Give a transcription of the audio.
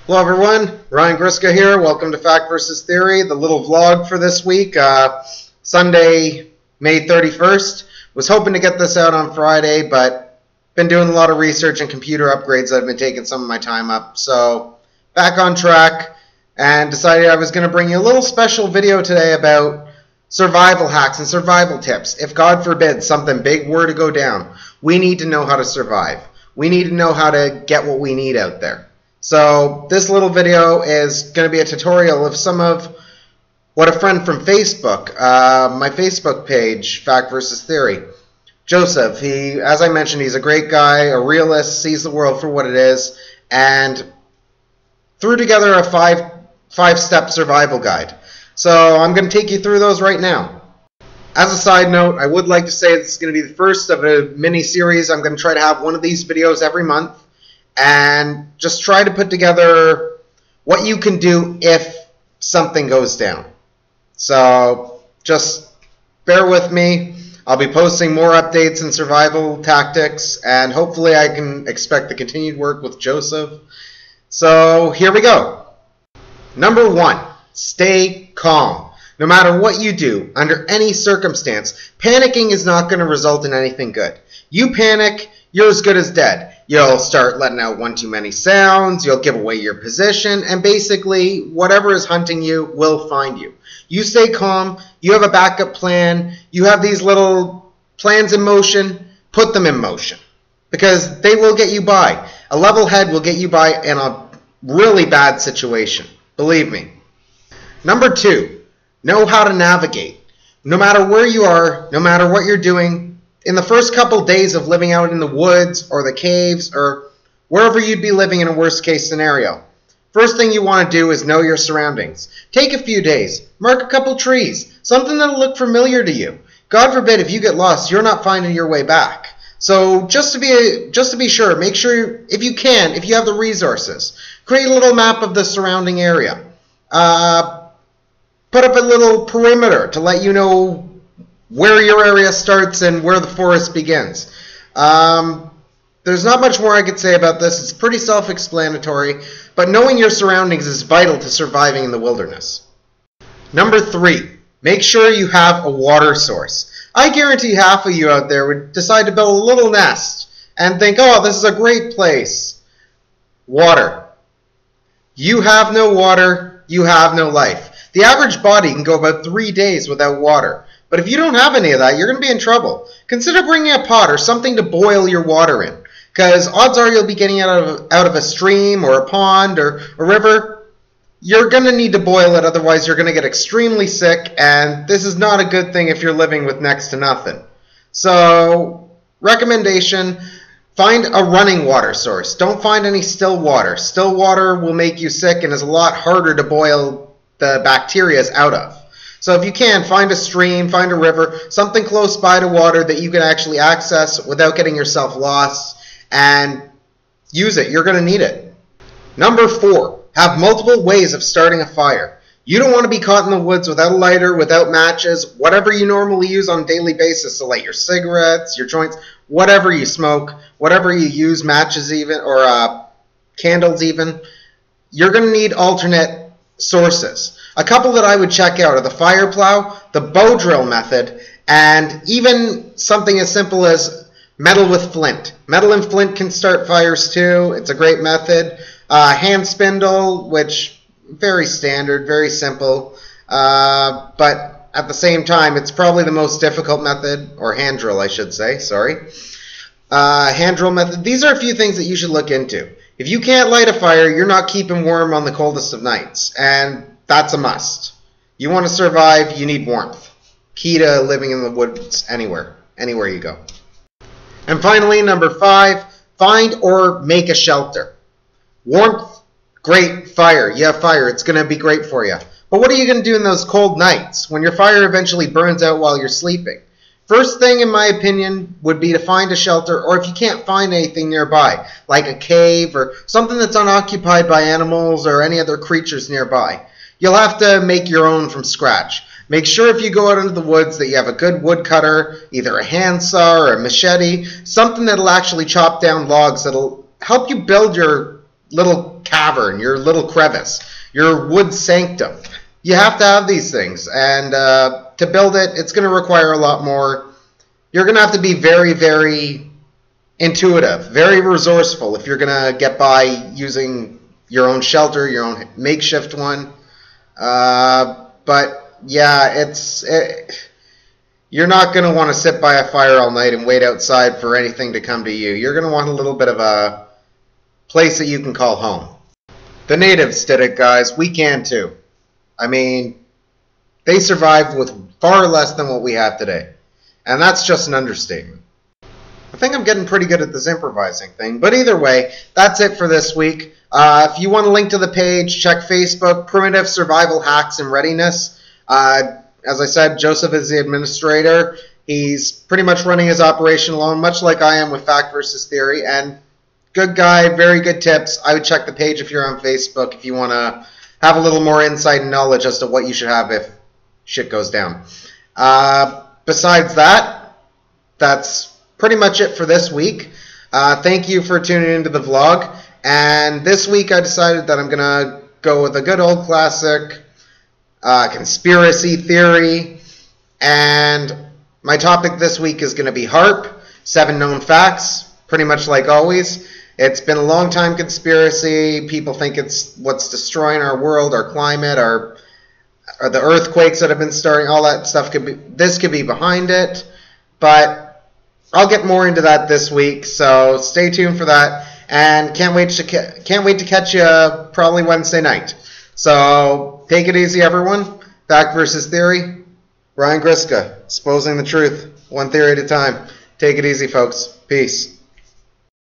Hello everyone, Ryan Griska here. Welcome to Fact vs. Theory, the little vlog for this week. Sunday, May 31st. Was hoping to get this out on Friday, but been doing a lot of research and computer upgrades that have been taking some of my time up. So, back on track, and decided I was going to bring you a little special video today about survival hacks and survival tips. If God forbid something big were to go down, we need to know how to survive. We need to know how to get what we need out there. So this little video is going to be a tutorial of some of what a friend from Facebook, my Facebook page, Fact vs. Theory, Joseph, as I mentioned, he's a great guy, a realist, sees the world for what it is, and threw together a five-step survival guide. So I'm going to take you through those right now. As a side note, I would like to say this is going to be the first of a mini-series. I'm going to try to have one of these videos every month and just try to put together what you can do if something goes down. So just bear with me. I'll be posting more updates and survival tactics, and hopefully I can expect the continued work with Joseph. So here we go. Number 1, stay calm. No matter what you do, under any circumstance, panicking is not going to result in anything good. You panic, you're as good as dead. You'll start letting out one too many sounds, you'll give away your position, and basically whatever is hunting you will find you. You stay calm, you have a backup plan, you have these little plans in motion, put them in motion. Because they will get you by. A level head will get you by in a really bad situation. Believe me. Number 2, know how to navigate. No matter where you are, no matter what you're doing, in the first couple days of living out in the woods or the caves or wherever you'd be living in a worst case scenario, first thing you want to do is know your surroundings. Take a few days, mark a couple trees, something that'll look familiar to you. God forbid if you get lost, you're not finding your way back. So just to be sure, make sure if you can, if you have the resources, create a little map of the surrounding area. Put up a little perimeter to let you know where your area starts and where the forest begins. There's not much more I could say about this. It's pretty self-explanatory, but knowing your surroundings is vital to surviving in the wilderness. Number 3, make sure you have a water source. I guarantee half of you out there would decide to build a little nest and think, oh, this is a great place. Water. You have no water, you have no life. The average body can go about 3 days without water. But if you don't have any of that, you're going to be in trouble. Consider bringing a pot or something to boil your water in, because odds are you'll be getting it out of a stream or a pond or a river. You're going to need to boil it, otherwise you're going to get extremely sick, and this is not a good thing if you're living with next to nothing. So, recommendation, find a running water source. Don't find any still water. Still water will make you sick and is a lot harder to boil the bacteria out of. So if you can, find a stream, find a river, something close by to water that you can actually access without getting yourself lost, and use it. You're going to need it. Number 4, have multiple ways of starting a fire. You don't want to be caught in the woods without a lighter, without matches, whatever you normally use on a daily basis to light your cigarettes, your joints, whatever you smoke, whatever you use, matches even, or candles even. You're going to need alternate sources. A couple that I would check out are the fire plow, the bow drill method, and even something as simple as metal with flint. Metal and flint can start fires too. It's a great method. Hand spindle, which very standard, very simple, but at the same time, it's probably the most difficult method, or hand drill, I should say, sorry. Hand drill method. These are a few things that you should look into. If you can't light a fire, you're not keeping warm on the coldest of nights, and that's a must. You want to survive, you need warmth. Key to living in the woods anywhere you go. And finally, number 5, find or make a shelter. Warmth, great. Fire, you have fire, it's going to be great for you. But what are you going to do in those cold nights when your fire eventually burns out while you're sleeping? First thing, in my opinion, would be to find a shelter, or if you can't find anything nearby, like a cave or something that's unoccupied by animals or any other creatures nearby. You'll have to make your own from scratch. Make sure if you go out into the woods that you have a good wood cutter, either a handsaw or a machete, something that'll actually chop down logs that'll help you build your little cavern, your little crevice, your wood sanctum. You have to have these things, and to build it, it's going to require a lot more. You're going to have to be very, very intuitive, very resourceful if you're going to get by using your own shelter, your own makeshift one. But yeah, you're not going to want to sit by a fire all night and wait outside for anything to come to you. You're going to want a little bit of a place that you can call home. The natives did it, guys. We can too. I mean, they survived with far less than what we have today. And that's just an understatement. I think I'm getting pretty good at this improvising thing. But either way, that's it for this week. If you want to link to the page, check Facebook, Primitive Survival Hacks and Readiness. As I said, Joseph is the administrator. He's pretty much running his operation alone, much like I am with Fact versus Theory. And good guy, very good tips. I would check the page if you're on Facebook if you want to have a little more insight and knowledge as to what you should have if shit goes down. Besides that, that's pretty much it for this week. Thank you for tuning into the vlog. And this week I decided that I'm going to go with a good old classic conspiracy theory. And my topic this week is going to be HAARP, 7 known facts, pretty much like always. It's been a long time conspiracy. People think it's what's destroying our world, our climate, or the earthquakes that have been starting, all that stuff this could be behind it. But I'll get more into that this week, so stay tuned for that. And can't wait to catch you probably Wednesday night. So take it easy, everyone. Fact versus Theory. Ryan Griska, exposing the truth, one theory at a time. Take it easy, folks. Peace.